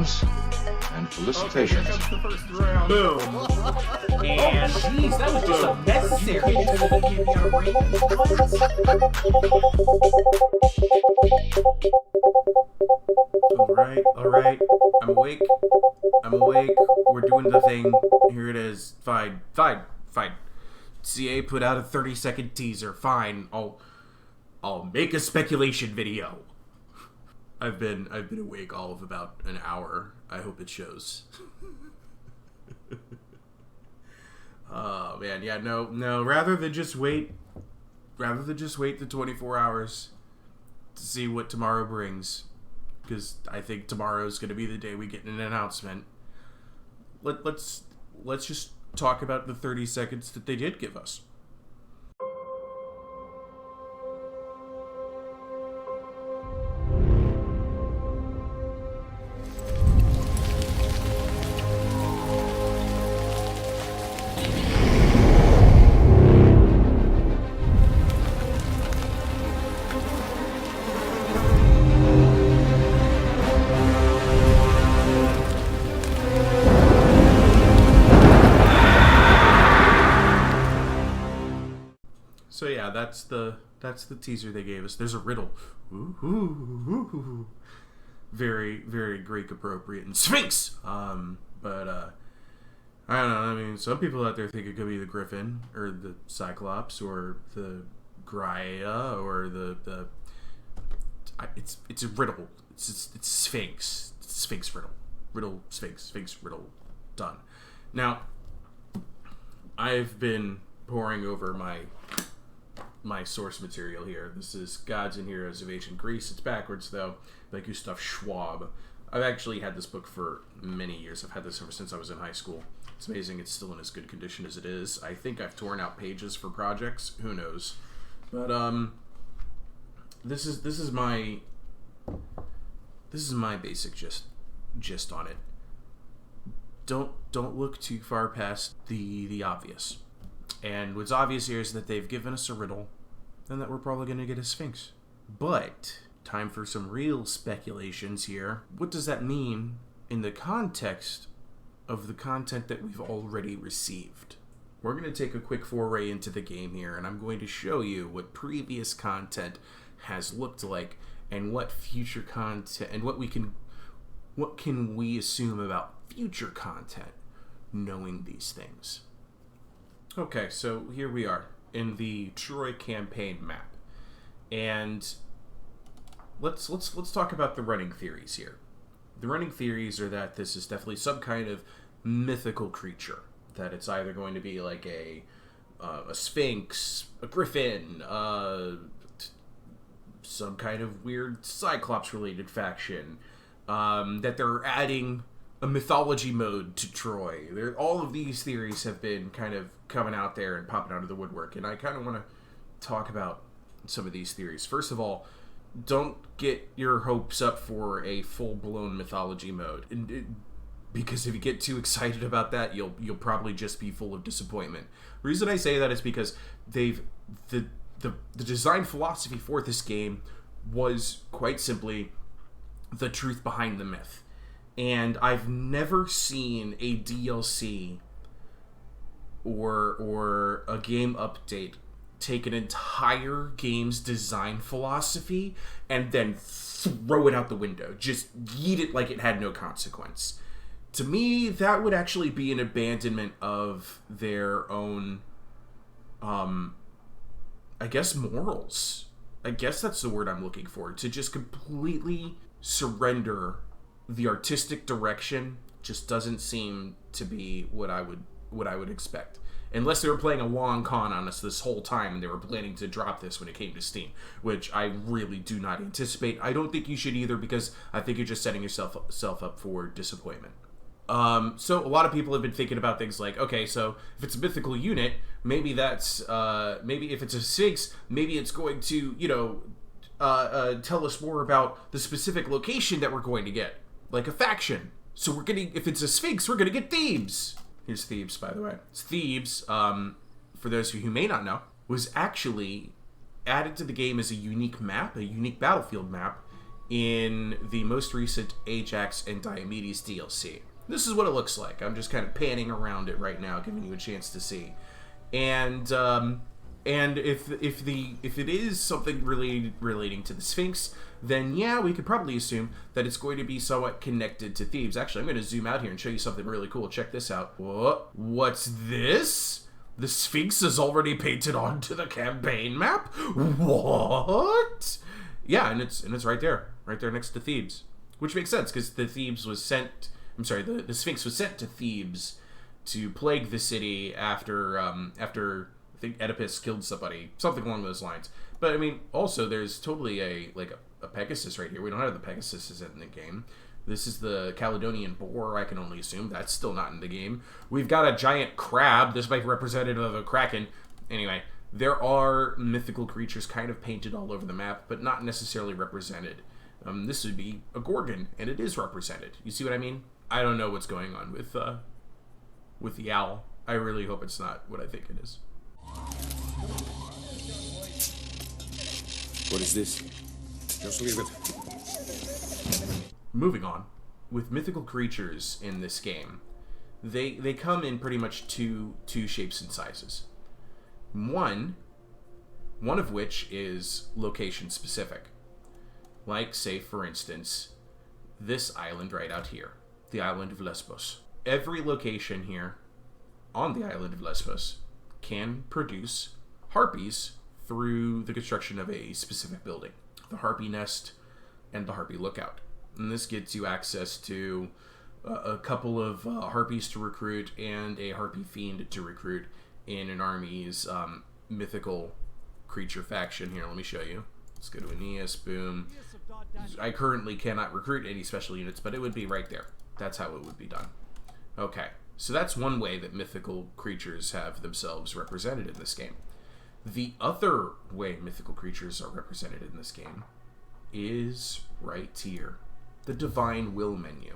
Congratulations and felicitations. Okay, here comes the first round. Boom. And Jeez, that was just unnecessary. All right. I'm awake. We're doing the thing. Here it is. Fine. CA put out a 30-second teaser. Fine. I'll make a speculation video. I've been awake all of about an hour. I hope it shows. Oh man, yeah, no. Rather than just wait the 24 hours to see what tomorrow brings, because I think tomorrow's going to be the day we get an announcement. Let's just talk about the 30 seconds that they did give us. So yeah, that's the teaser they gave us. There's a riddle. Ooh. Very, very Greek appropriate. And Sphinx! But I don't know. I mean, some people out there think it could be the Griffin, or the Cyclops, or the Graia, or the it's a riddle. It's Sphinx. It's Sphinx riddle. Riddle, Sphinx riddle. Done. Now, I've been poring over my source material here. This is Gods and Heroes of Ancient Greece. It's backwards, though, by Gustav Schwab. I've actually had this book for many years. I've had this ever since I was in high school. It's amazing it's still in as good condition as it is. I think I've torn out pages for projects. Who knows? But, this is my basic gist on it. Don't look too far past the obvious. And what's obvious here is that they've given us a riddle, and that we're probably going to get a Sphinx. But, time for some real speculations here. What does that mean in the context of the content that we've already received? We're going to take a quick foray into the game here, and I'm going to show you what previous content has looked like, and what future content, and what can we assume about future content knowing these things. Okay, so here we are in the Troy campaign map, and let's talk about the running theories here. The running theories are that this is definitely some kind of mythical creature. That it's either going to be like a Sphinx, a Griffin, some kind of weird Cyclops-related faction. That they're adding a mythology mode to Troy. All of these theories have been kind of coming out there and popping out of the woodwork, and I kind of want to talk about some of these theories. First of all, don't get your hopes up for a full-blown mythology mode, because if you get too excited about that, you'll probably just be full of disappointment. The reason I say that is because the design philosophy for this game was quite simply the truth behind the myth. And I've never seen a DLC or a game update take an entire game's design philosophy and then throw it out the window. Just yeet it like it had no consequence. To me, that would actually be an abandonment of their own, I guess, morals. I guess that's the word I'm looking for. To just completely surrender the artistic direction just doesn't seem to be what I would expect. Unless they were playing a long con on us this whole time and they were planning to drop this when it came to Steam, which I really do not anticipate. I don't think you should either, because I think you're just setting yourself up for disappointment. So a lot of people have been thinking about things like, okay, so if it's a mythical unit, maybe that's, maybe if it's a Sphinx, maybe it's going to, tell us more about the specific location that we're going to get, like a faction. So we're getting, if it's a Sphinx, we're going to get Thebes. Here's Thebes, by the way. Thebes, for those of you who may not know, was actually added to the game as a unique map, a unique battlefield map, in the most recent Ajax and Diomedes DLC. This is what it looks like. I'm just kind of panning around it right now, giving you a chance to see. And if it is something relating to the Sphinx, then yeah, we could probably assume that it's going to be somewhat connected to Thebes. Actually, I'm going to zoom out here and show you something really cool. Check this out. What's this? The Sphinx is already painted onto the campaign map? What? Yeah, and it's right there next to Thebes, which makes sense because the Sphinx was sent to Thebes to plague the city after I think Oedipus killed somebody, something along those lines. But I mean, also there's totally a Pegasus right here. We don't have the Pegasus in the game. This is the Caledonian boar, I can only assume. That's still not in the game. We've got a giant crab. This might be representative of a kraken. Anyway, there are mythical creatures kind of painted all over the map, but not necessarily represented. This would be a gorgon, and it is represented. You see what I mean? I don't know what's going on with the owl. I really hope it's not what I think it is. What is this? Just leave it. Moving on, with mythical creatures in this game, they come in pretty much two shapes and sizes. One of which is location specific. Like, say, for instance, this island right out here, the island of Lesbos. Every location here on the island of Lesbos can produce harpies through the construction of a specific building. The harpy nest and the harpy lookout. And this gets you access to a couple of harpies to recruit and a harpy fiend to recruit in an army's mythical creature faction. Here, let me show you. Let's go to Aeneas, boom. I currently cannot recruit any special units, but it would be right there. That's how it would be done. Okay, so that's one way that mythical creatures have themselves represented in this game. The other way mythical creatures are represented in this game is right here. The Divine Will menu.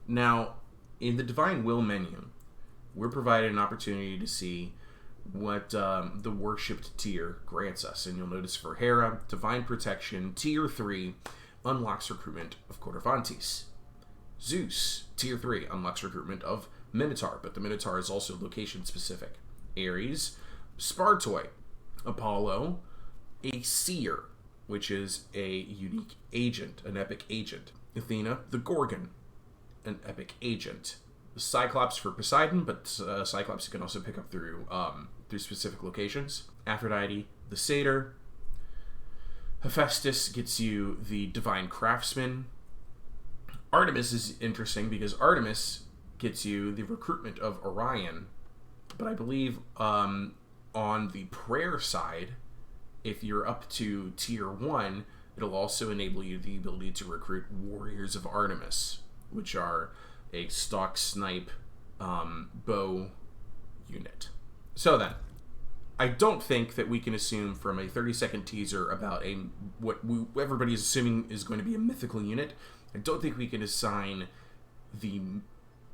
Now, in the Divine Will menu, we're provided an opportunity to see what the Worshipped tier grants us. And you'll notice for Hera, Divine Protection, Tier 3, unlocks recruitment of Coryphantes. Zeus, Tier 3, unlocks recruitment of Minotaur, but the Minotaur is also location-specific. Ares, Spartoi. Apollo, a Seer, which is a unique agent, an epic agent. Athena, the Gorgon, an epic agent. Cyclops for Poseidon, but Cyclops you can also pick up through specific locations. Aphrodite, the Satyr. Hephaestus gets you the Divine Craftsman. Artemis is interesting because Artemis gets you the recruitment of Orion, but I believe on the prayer side, if you're up to Tier 1, it'll also enable you the ability to recruit Warriors of Artemis, which are a stock snipe bow unit. So then, I don't think that we can assume from a 30-second teaser about what everybody is assuming is going to be a mythical unit. I don't think we can assign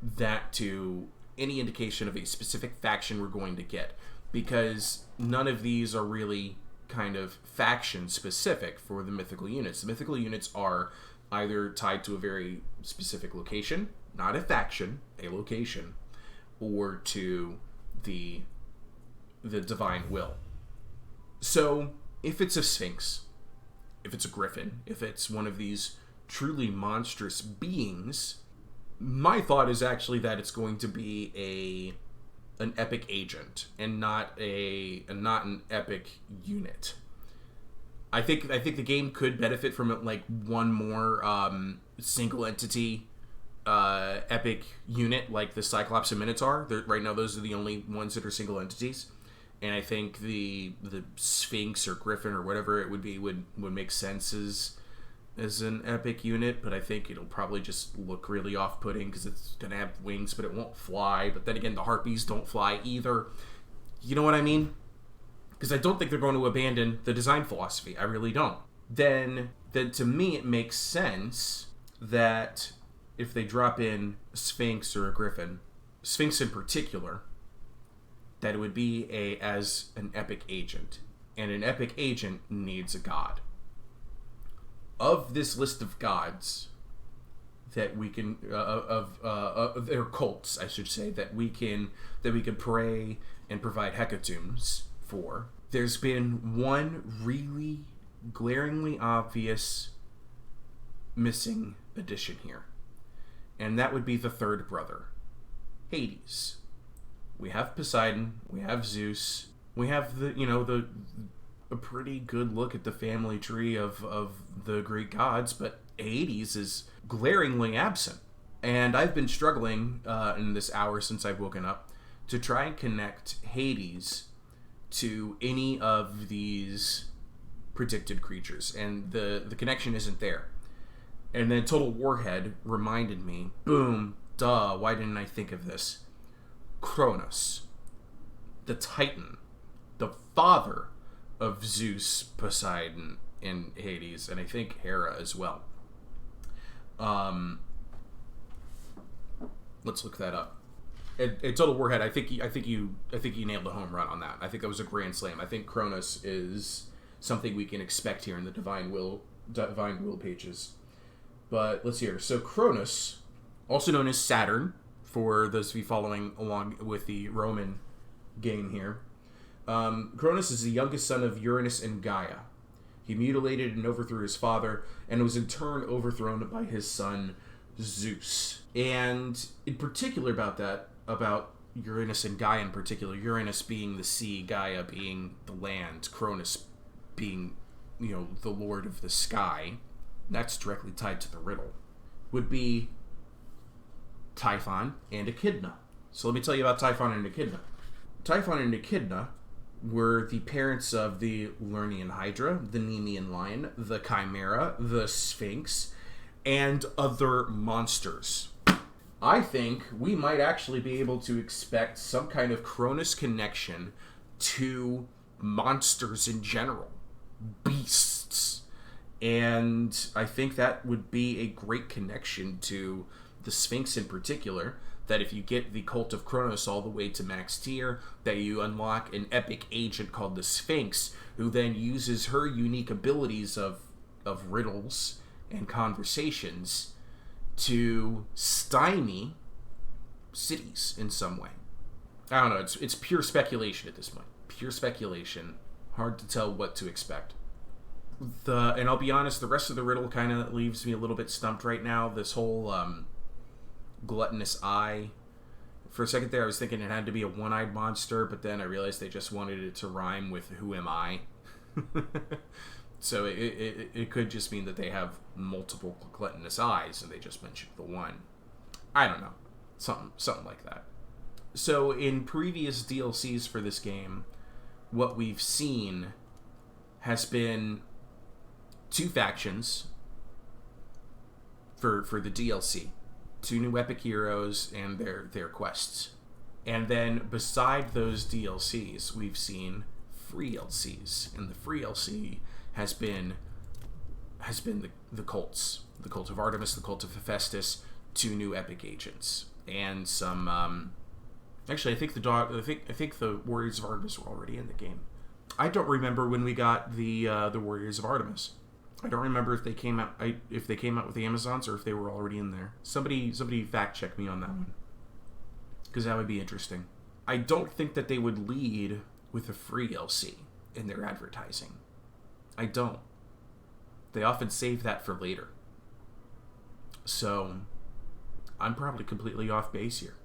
that to any indication of a specific faction we're going to get, because none of these are really kind of faction specific for the mythical units. The mythical units are either tied to a very specific location, not a faction, a location, or to the Divine Will. So if it's a Sphinx, if it's a Griffin, if it's one of these truly monstrous beings, my thought is actually that it's going to be an epic agent and not an epic unit. I think the game could benefit from like one more single entity epic unit like the Cyclops and Minotaur. Right now those are the only ones that are single entities. And I think the Sphinx or Griffin or whatever it would be would make sense as an epic unit, but I think it'll probably just look really off-putting because it's going to have wings, but it won't fly. But then again, the harpies don't fly either. You know what I mean? Because I don't think they're going to abandon the design philosophy. I really don't. Then to me, it makes sense that if they drop in a Sphinx or a Griffin, Sphinx in particular, that it would be as an epic agent. And an epic agent needs a god. of this list of gods that we can of their cults, I should say, that we can pray and provide hecatombs for. There's been one really glaringly obvious missing addition here, and that would be the third brother, Hades. We have Poseidon, we have Zeus, we have a pretty good look at the family tree of the Greek gods, but Hades is glaringly absent. And I've been struggling in this hour since I've woken up to try and connect Hades to any of these predicted creatures, and the connection isn't there. And then Total Warhead reminded me, boom, duh, why didn't I think of this? Kronos, the Titan, the father of Zeus, Poseidon, and Hades, and I think Hera as well. Let's look that up. At Total Warhead, I think you nailed the home run on that. I think that was a grand slam. I think Kronos is something we can expect here in the Divine Will pages. But let's hear. So Kronos, also known as Saturn, for those of you following along with the Roman game here, Kronos is the youngest son of Uranus and Gaia. He mutilated and overthrew his father, and was in turn overthrown by his son Zeus. And in particular about Uranus and Gaia in particular, Uranus being the sea, Gaia being the land, Kronos being, the lord of the sky, that's directly tied to the riddle, would be Typhon and Echidna. So let me tell you about Typhon and Echidna. Typhon and Echidna were the parents of the Lernaean Hydra, the Nemean Lion, the Chimera, the Sphinx, and other monsters. I think we might actually be able to expect some kind of Kronos connection to monsters in general, beasts. And I think that would be a great connection to the Sphinx in particular, that if you get the Cult of Kronos all the way to max tier, that you unlock an epic agent called the Sphinx, who then uses her unique abilities of riddles and conversations to stymie cities in some way. I don't know, it's pure speculation at this point. Pure speculation. Hard to tell what to expect. And I'll be honest, the rest of the riddle kind of leaves me a little bit stumped right now. This whole gluttonous eye. For a second there, I was thinking it had to be a one-eyed monster, but then I realized they just wanted it to rhyme with "Who am I?" So it could just mean that they have multiple gluttonous eyes, and they just mentioned the one. I don't know. Something like that. So in previous DLCs for this game, what we've seen has been two factions for the DLC. Two new epic heroes and their quests. And then beside those DLCs, we've seen free LCs. And the free LC has been the cults. The Cult of Artemis, the Cult of Hephaestus, two new epic agents. And some actually I think the Warriors of Artemis were already in the game. I don't remember when we got the Warriors of Artemis. I don't remember if they came out with the Amazons or if they were already in there. Somebody fact check me on that one, because that would be interesting. I don't think that they would lead with a free LC in their advertising. I don't. They often save that for later. So I'm probably completely off base here.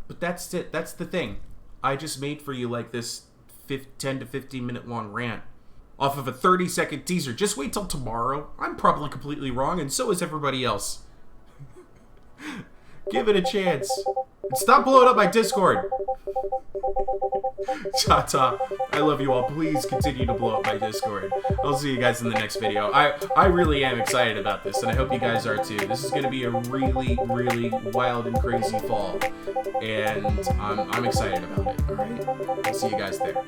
But that's it. That's the thing. I just made for you like this 10 to 15 minute long rant off of a 30-second teaser. Just wait till tomorrow. I'm probably completely wrong, and so is everybody else. Give it a chance. And stop blowing up my Discord. Ta-ta. I love you all. Please continue to blow up my Discord. I'll see you guys in the next video. I really am excited about this, and I hope you guys are too. This is going to be a really, really wild and crazy fall, and I'm excited about it. Alright? I'll see you guys there.